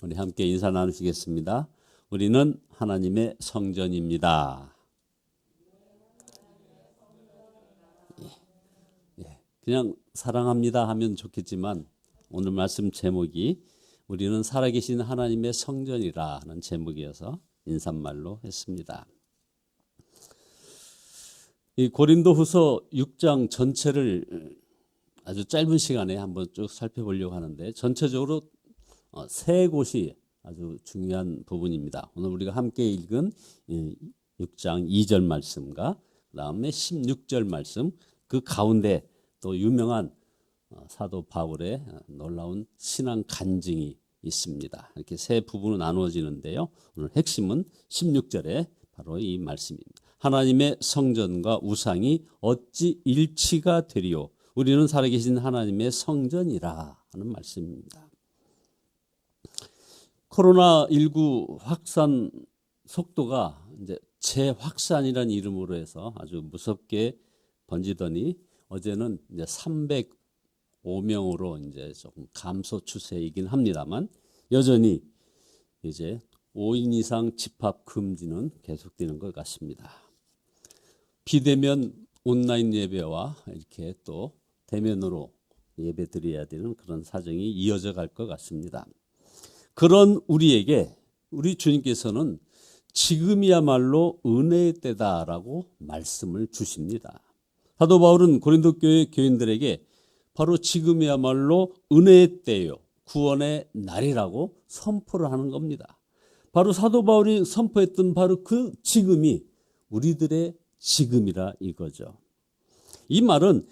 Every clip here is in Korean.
우리 함께 인사 나누시겠습니다. 우리는 하나님의 성전입니다. 그냥 사랑합니다 하면 좋겠지만 오늘 말씀 제목이 우리는 살아계신 하나님의 성전이라 하는 제목이어서 인사말로 했습니다. 이 고린도후서 6장 전체를 아주 짧은 시간에 한번 쭉 살펴보려고 하는데 전체적으로 세 곳이 아주 중요한 부분입니다. 오늘 우리가 함께 읽은 6장 2절 말씀과 그다음에 16절 말씀, 그 가운데 또 유명한 사도 바울의 놀라운 신앙 간증이 있습니다. 이렇게 세 부분으로 나누어지는데요. 오늘 핵심은 16절에 바로 이 말씀입니다. 하나님의 성전과 우상이 어찌 일치가 되리요? 우리는 살아계신 하나님의 성전이라 하는 말씀입니다. 코로나19 확산 속도가 이제 재확산이라는 이름으로 해서 아주 무섭게 번지더니 어제는 이제 305명으로 이제 조금 감소 추세이긴 합니다만 여전히 이제 5인 이상 집합 금지는 계속되는 것 같습니다. 비대면 온라인 예배와 이렇게 또 대면으로 예배 드려야 되는 그런 사정이 이어져 갈 것 같습니다. 그런 우리에게 우리 주님께서는 지금이야말로 은혜의 때다라고 말씀을 주십니다. 사도 바울은 고린도 교회 교인들에게 바로 지금이야말로 은혜의 때요, 구원의 날이라고 선포를 하는 겁니다. 바로 사도 바울이 선포했던 바로 그 지금이 우리들의 지금이라 이거죠. 이 말은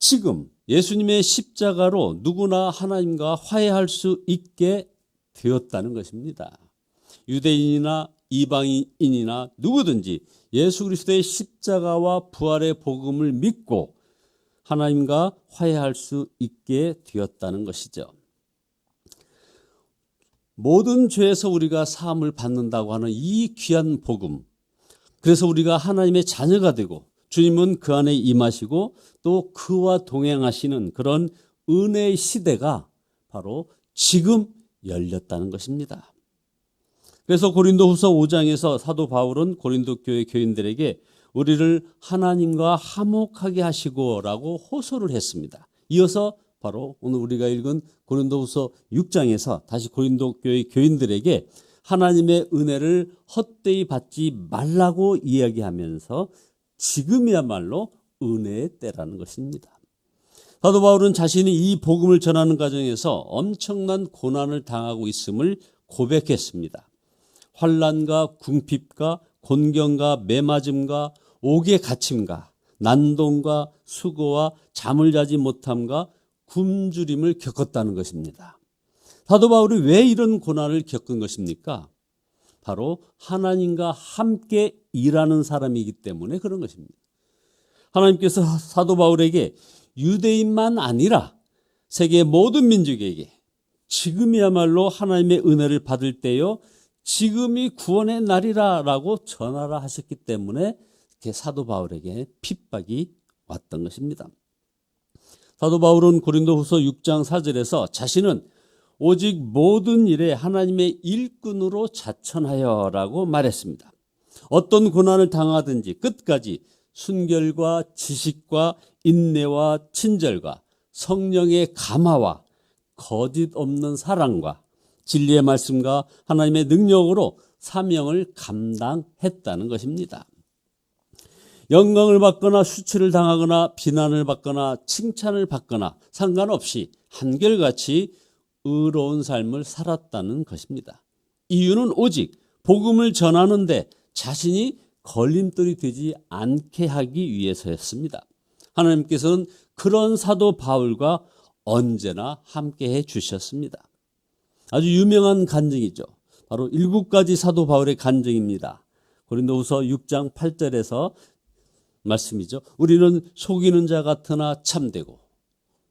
지금 예수님의 십자가로 누구나 하나님과 화해할 수 있게 되었다는 것입니다. 유대인이나 이방인이나 누구든지 예수 그리스도의 십자가와 부활의 복음을 믿고 하나님과 화해할 수 있게 되었다는 것이죠. 모든 죄에서 우리가 사함을 받는다고 하는 이 귀한 복음, 그래서 우리가 하나님의 자녀가 되고 주님은 그 안에 임하시고 또 그와 동행하시는 그런 은혜의 시대가 바로 지금 열렸다는 것입니다. 그래서 고린도후서 5장에서 사도 바울은 고린도 교회 교인들에게 우리를 하나님과 화목하게 하시고라고 호소를 했습니다. 이어서 바로 오늘 우리가 읽은 고린도후서 6장에서 다시 고린도 교회 교인들에게 하나님의 은혜를 헛되이 받지 말라고 이야기하면서 지금이야말로 은혜의 때라는 것입니다. 사도 바울은 자신이 이 복음을 전하는 과정에서 엄청난 고난을 당하고 있음을 고백했습니다. 환난과 궁핍과 곤경과 매맞음과 옥에 갇힘과 난동과 수고와 잠을 자지 못함과 굶주림을 겪었다는 것입니다. 사도 바울이 왜 이런 고난을 겪은 것입니까? 바로 하나님과 함께 일하는 사람이기 때문에 그런 것입니다. 하나님께서 사도 바울에게 유대인만 아니라 세계 모든 민족에게 지금이야말로 하나님의 은혜를 받을 때요, 지금이 구원의 날이라고 전하라 하셨기 때문에 사도 바울에게 핍박이 왔던 것입니다. 사도 바울은 고린도후서 6장 4절에서 자신은 오직 모든 일에 하나님의 일꾼으로 자천하여라고 말했습니다. 어떤 고난을 당하든지 끝까지 순결과 지식과 인내와 친절과 성령의 감화와 거짓 없는 사랑과 진리의 말씀과 하나님의 능력으로 사명을 감당했다는 것입니다. 영광을 받거나 수치를 당하거나 비난을 받거나 칭찬을 받거나 상관없이 한결같이 의로운 삶을 살았다는 것입니다. 이유는 오직 복음을 전하는데 자신이 걸림돌이 되지 않게 하기 위해서였습니다. 하나님께서는 그런 사도 바울과 언제나 함께해 주셨습니다. 아주 유명한 간증이죠. 바로 7가지 사도 바울의 간증입니다. 고린도후서 6장 8절에서 말씀이죠. 우리는 속이는 자 같으나 참되고,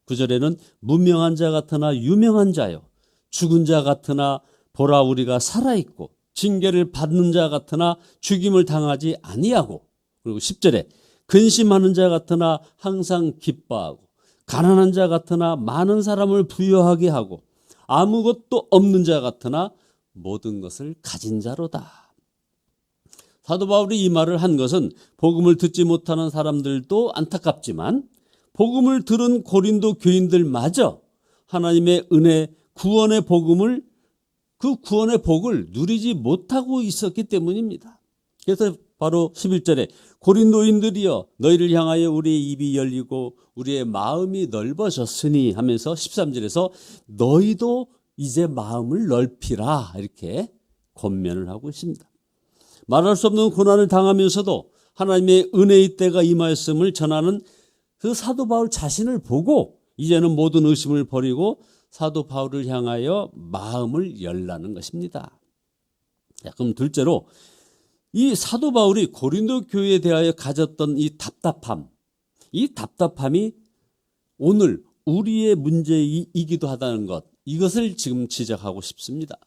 9절에는 무명한 자 같으나 유명한 자요, 죽은 자 같으나 보라 우리가 살아있고, 징계를 받는 자 같으나 죽임을 당하지 아니하고, 그리고 10절에 근심하는 자 같으나 항상 기뻐하고, 가난한 자 같으나 많은 사람을 부유하게 하고, 아무것도 없는 자 같으나 모든 것을 가진 자로다. 사도 바울이 이 말을 한 것은 복음을 듣지 못하는 사람들도 안타깝지만 복음을 들은 고린도 교인들마저 하나님의 은혜, 구원의 복음을, 그 구원의 복을 누리지 못하고 있었기 때문입니다. 그래서 바로 11절에 고린도인들이여 너희를 향하여 우리의 입이 열리고 우리의 마음이 넓어졌으니 하면서 13절에서 너희도 이제 마음을 넓히라 이렇게 권면을 하고 있습니다. 말할 수 없는 고난을 당하면서도 하나님의 은혜의 때가 임하였음을 전하는 그 사도 바울 자신을 보고 이제는 모든 의심을 버리고 사도 바울을 향하여 마음을 열라는 것입니다. 자, 그럼 둘째로 이 사도 바울이 고린도 교회에 대하여 가졌던 이 답답함이 오늘 우리의 문제이기도 하다는 것, 이것을 지금 지적하고 싶습니다.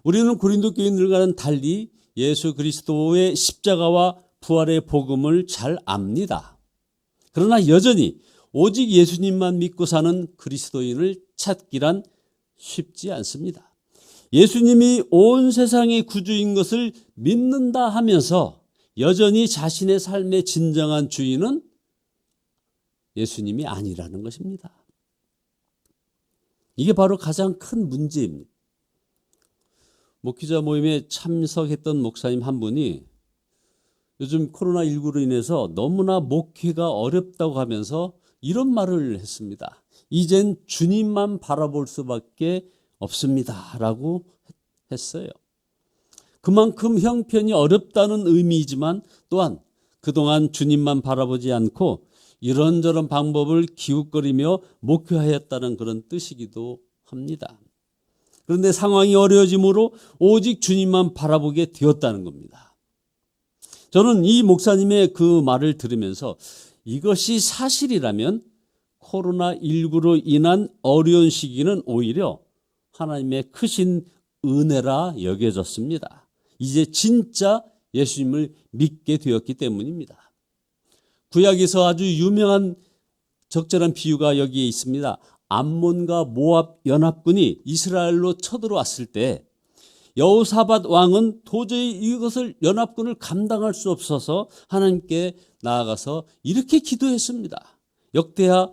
우리는 고린도 교인들과는 달리 예수 그리스도의 십자가와 부활의 복음을 잘 압니다. 그러나 여전히 오직 예수님만 믿고 사는 그리스도인을 찾기란 쉽지 않습니다. 예수님이 온 세상의 구주인 것을 믿는다 하면서 여전히 자신의 삶의 진정한 주인은 예수님이 아니라는 것입니다. 이게 바로 가장 큰 문제입니다. 목회자 모임에 참석했던 목사님 한 분이 요즘 코로나19로 인해서 너무나 목회가 어렵다고 하면서 이런 말을 했습니다. 이젠 주님만 바라볼 수밖에 없습니다 라고 했어요. 그만큼 형편이 어렵다는 의미이지만 또한 그동안 주님만 바라보지 않고 이런저런 방법을 기웃거리며 목회하였다는 그런 뜻이기도 합니다. 그런데 상황이 어려워지므로 오직 주님만 바라보게 되었다는 겁니다. 저는 이 목사님의 그 말을 들으면서 이것이 사실이라면 코로나19로 인한 어려운 시기는 오히려 하나님의 크신 은혜라 여겨졌습니다. 이제 진짜 예수님을 믿게 되었기 때문입니다. 구약에서 아주 유명한 적절한 비유가 여기에 있습니다. 암몬과 모압 연합군이 이스라엘로 쳐들어왔을 때 여호사밧 왕은 도저히 이것을 연합군을 감당할 수 없어서 하나님께 나아가서 이렇게 기도했습니다. 역대하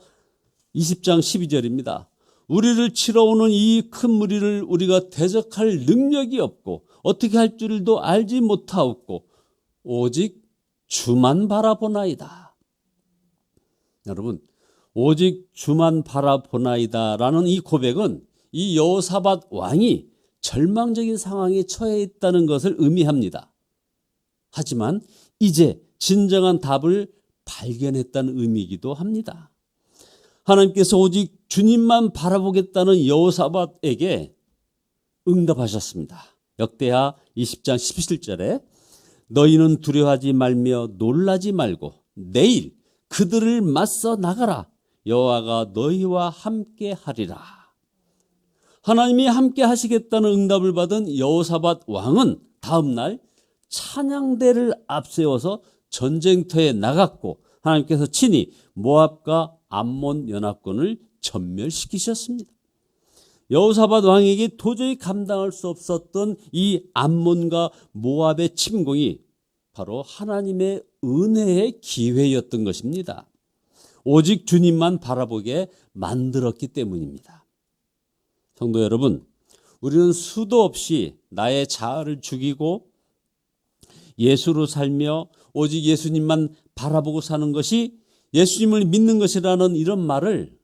20장 12절입니다. 우리를 치러 오는 이 큰 무리를 우리가 대적할 능력이 없고 어떻게 할 줄도 알지 못하옵고 오직 주만 바라보나이다. 여러분, 오직 주만 바라보나이다라는 이 고백은 이 여호사밧 왕이 절망적인 상황에 처해 있다는 것을 의미합니다. 하지만 이제 진정한 답을 발견했다는 의미이기도 합니다. 하나님께서 오직 주님만 바라보겠다는 여호사밧에게 응답하셨습니다. 역대하 20장 17절에 너희는 두려워하지 말며 놀라지 말고 내일 그들을 맞서 나가라. 여호와가 너희와 함께 하리라. 하나님이 함께 하시겠다는 응답을 받은 여호사밧 왕은 다음 날 찬양대를 앞세워서 전쟁터에 나갔고 하나님께서 친히 모압과 암몬 연합군을 전멸시키셨습니다. 여호사밧 왕에게 도저히 감당할 수 없었던 이 암몬과 모압의 침공이 바로 하나님의 은혜의 기회였던 것입니다. 오직 주님만 바라보게 만들었기 때문입니다. 성도 여러분, 우리는 수도 없이 나의 자아를 죽이고 예수로 살며 오직 예수님만 바라보고 사는 것이 예수님을 믿는 것이라는 이런 말을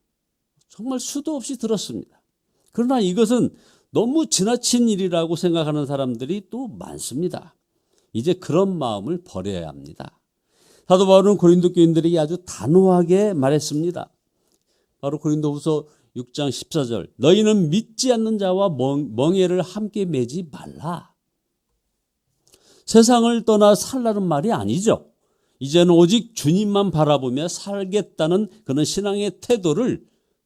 정말 수도 없이 들었습니다. 그러나 이것은 너무 지나친 일이라고 생각하는 사람들이 또 많습니다. 이제 그런 마음을 버려야 합니다. 사도 바울은 고린도 교인들에게 아주 단호하게 말했습니다. 바로 고린도후서 6장 14절 너희는 믿지 않는 자와 멍에를 함께 매지 말라. 세상을 떠나 살라는 말이 아니죠. 이제는 오직 주님만 바라보며 살겠다는 그런 신앙의 태도를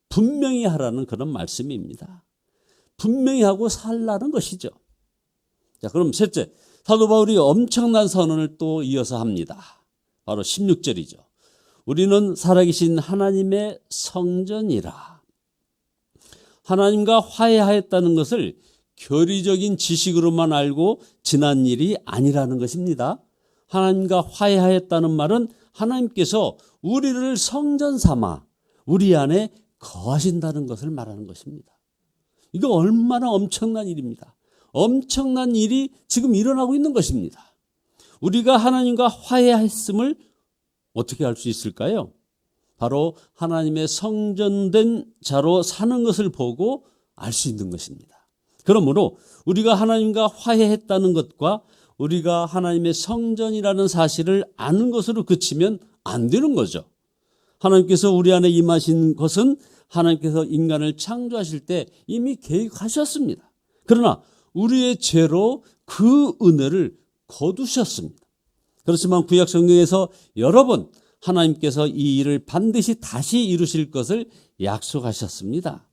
분명히 하라는 그런 말씀입니다. 분명히 하고 살라는 것이죠. 자, 그럼 셋째, 사도 바울이 엄청난 선언을 또 이어서 합니다. 바로 16절이죠. 우리는 살아계신 하나님의 성전이라. 하나님과 화해하였다는 것을 교리적인 지식으로만 알고 지난 일이 아니라는 것입니다. 하나님과 화해하였다는 말은 하나님께서 우리를 성전 삼아 우리 안에 거하신다는 것을 말하는 것입니다. 이거 얼마나 엄청난 일입니다. 엄청난 일이 지금 일어나고 있는 것입니다. 우리가 하나님과 화해했음을 어떻게 할 수 있을까요? 바로 하나님의 성전된 자로 사는 것을 보고 알 수 있는 것입니다. 그러므로 우리가 하나님과 화해했다는 것과 우리가 하나님의 성전이라는 사실을 아는 것으로 그치면 안 되는 거죠. 하나님께서 우리 안에 임하신 것은 하나님께서 인간을 창조하실 때 이미 계획하셨습니다. 그러나 우리의 죄로 그 은혜를 거두셨습니다. 그렇지만 구약 성경에서 여러 번 하나님께서 이 일을 반드시 다시 이루실 것을 약속하셨습니다.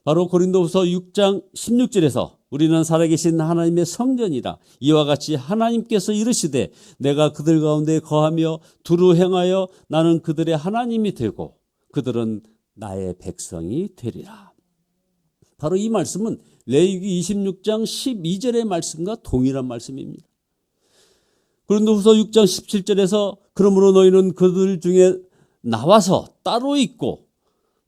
바로 고린도후서 6장 16절에서 우리는 살아계신 하나님의 성전이라 이와 같이 하나님께서 이르시되 내가 그들 가운데 거하며 두루 행하여 나는 그들의 하나님이 되고 그들은 나의 백성이 되리라. 바로 이 말씀은 레위기 26장 12절의 말씀과 동일한 말씀입니다. 고린도후서 6장 17절에서 그러므로 너희는 그들 중에 나와서 따로 있고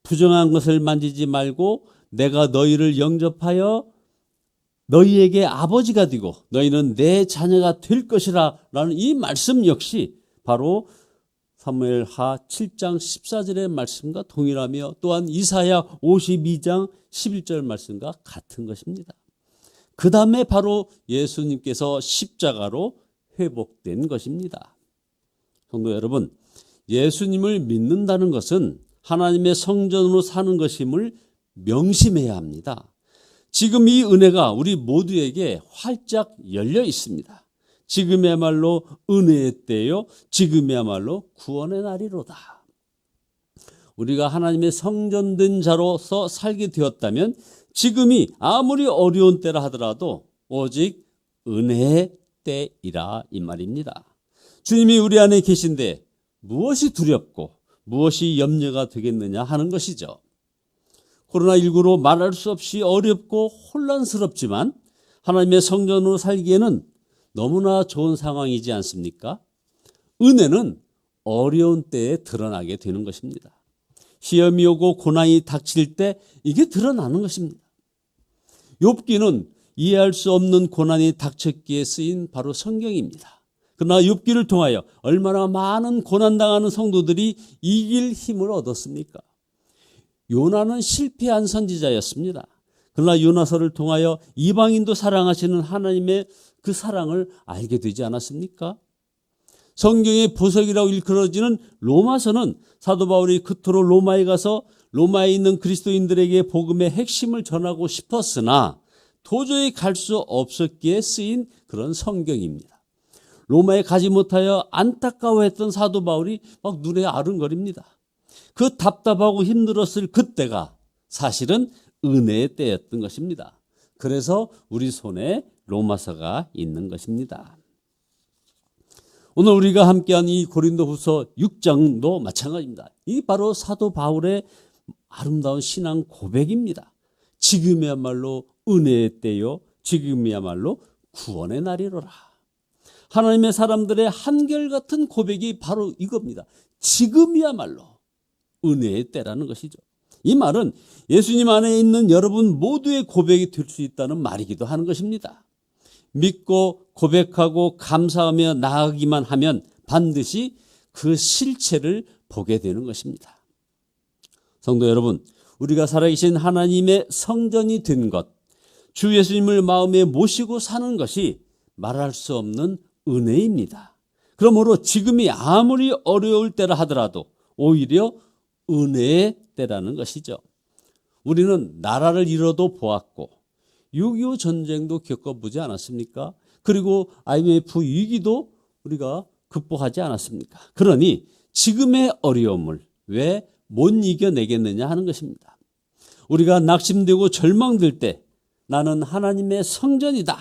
부정한 것을 만지지 말고 내가 너희를 영접하여 너희에게 아버지가 되고 너희는 내 자녀가 될 것이라 라는 이 말씀 역시 바로 사무엘하 7장 14절의 말씀과 동일하며 또한 이사야 52장 11절 말씀과 같은 것입니다. 그 다음에 바로 예수님께서 십자가로 회복된 것입니다. 성도 여러분, 예수님을 믿는다는 것은 하나님의 성전으로 사는 것임을 명심해야 합니다. 지금 이 은혜가 우리 모두에게 활짝 열려 있습니다. 지금이야말로 은혜의 때요, 지금이야말로 구원의 날이로다. 우리가 하나님의 성전된 자로서 살게 되었다면 지금이 아무리 어려운 때라 하더라도 오직 은혜의 때이라 이 말입니다. 주님이 우리 안에 계신데 무엇이 두렵고 무엇이 염려가 되겠느냐 하는 것이죠. 코로나19로 말할 수 없이 어렵고 혼란스럽지만 하나님의 성전으로 살기에는 너무나 좋은 상황이지 않습니까? 은혜는 어려운 때에 드러나게 되는 것입니다. 시험이 오고 고난이 닥칠 때 이게 드러나는 것입니다. 욥기는 이해할 수 없는 고난이 닥쳤기에 쓰인 바로 성경입니다. 그러나 욥기를 통하여 얼마나 많은 고난당하는 성도들이 이길 힘을 얻었습니까? 요나는 실패한 선지자였습니다. 그러나 요나서를 통하여 이방인도 사랑하시는 하나님의 그 사랑을 알게 되지 않았습니까? 성경의 보석이라고 일컬어지는 로마서는 사도 바울이 그토록 로마에 가서 로마에 있는 그리스도인들에게 복음의 핵심을 전하고 싶었으나 도저히 갈 수 없었기에 쓰인 그런 성경입니다. 로마에 가지 못하여 안타까워했던 사도 바울이 막 눈에 아른거립니다. 그 답답하고 힘들었을 그때가 사실은 은혜의 때였던 것입니다. 그래서 우리 손에 로마서가 있는 것입니다. 오늘 우리가 함께한 이 고린도후서 6장도 마찬가지입니다. 이 바로 사도 바울의 아름다운 신앙 고백입니다. 지금이야말로 은혜의 때요, 지금이야말로 구원의 날이로라. 하나님의 사람들의 한결같은 고백이 바로 이겁니다. 지금이야말로 은혜의 때라는 것이죠. 이 말은 예수님 안에 있는 여러분 모두의 고백이 될 수 있다는 말이기도 하는 것입니다. 믿고 고백하고 감사하며 나아가기만 하면 반드시 그 실체를 보게 되는 것입니다. 성도 여러분, 우리가 살아계신 하나님의 성전이 된 것, 주 예수님을 마음에 모시고 사는 것이 말할 수 없는 은혜입니다. 그러므로 지금이 아무리 어려울 때라 하더라도 오히려 은혜의 때라는 것이죠. 우리는 나라를 잃어도 보았고 6.25 전쟁도 겪어보지 않았습니까? 그리고 IMF 위기도 우리가 극복하지 않았습니까? 그러니 지금의 어려움을 왜 못 이겨내겠느냐 하는 것입니다. 우리가 낙심되고 절망될 때 나는 하나님의 성전이다.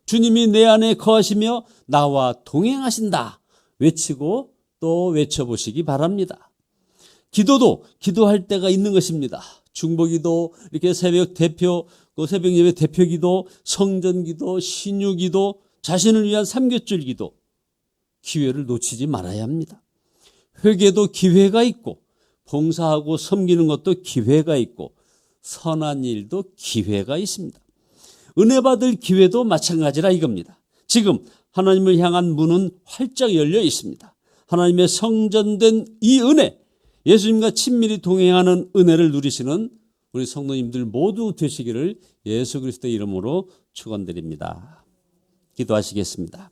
주님이 내 안에 거하시며 나와 동행하신다. 외치고 또 외쳐보시기 바랍니다. 기도도 기도할 때가 있는 것입니다. 중보기도, 이렇게 새벽 대표, 그 새벽 예배 대표기도, 성전기도, 신유기도, 자신을 위한 삼겹줄기도 기회를 놓치지 말아야 합니다. 회개도 기회가 있고, 봉사하고 섬기는 것도 기회가 있고, 선한 일도 기회가 있습니다. 은혜 받을 기회도 마찬가지라 이겁니다. 지금 하나님을 향한 문은 활짝 열려 있습니다. 하나님의 성전된 이 은혜, 예수님과 친밀히 동행하는 은혜를 누리시는 우리 성도님들 모두 되시기를 예수 그리스도의 이름으로 축원드립니다. 기도하시겠습니다.